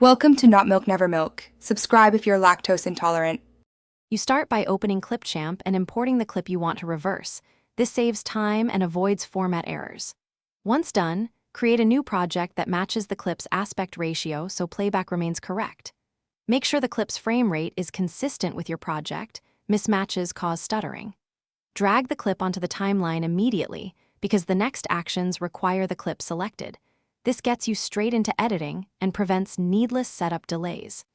Welcome to Not Milk Never Milk. Subscribe if you're lactose intolerant. You start by opening Clipchamp and importing the clip you want to reverse. This saves time and avoids format errors. Once done, create a new project that matches the clip's aspect ratio so playback remains correct. Make sure the clip's frame rate is consistent with your project. Mismatches cause stuttering. Drag the clip onto the timeline immediately because the next actions require the clip selected. This gets you straight into editing and prevents needless setup delays.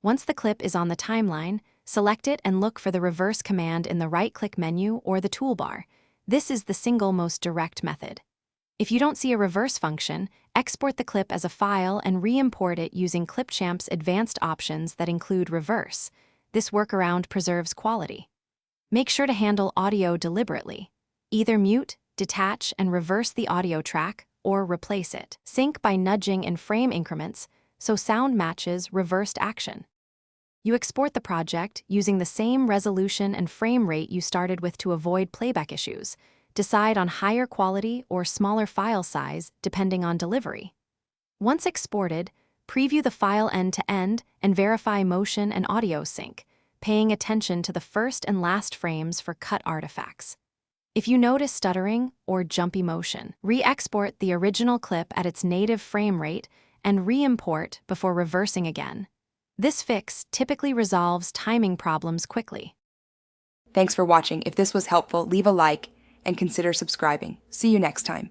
Once the clip is on the timeline, select it and look for the reverse command in the right-click menu or the toolbar. This is the single most direct method. If you don't see a reverse function, export the clip as a file and re-import it using Clipchamp's advanced options that include reverse. This workaround preserves quality. Make sure to handle audio deliberately. Either mute, detach, and reverse the audio track, or replace it. Sync by nudging in frame increments so sound matches reversed action. You export the project using the same resolution and frame rate you started with to avoid playback issues. Decide on higher quality or smaller file size depending on delivery. Once exported, preview the file end to end and verify motion and audio sync, paying attention to the first and last frames for cut artifacts. If you notice stuttering or jumpy motion, re-export the original clip at its native frame rate and re-import before reversing again. This fix typically resolves timing problems quickly. Thanks for watching. If this was helpful, leave a like and consider subscribing. See you next time.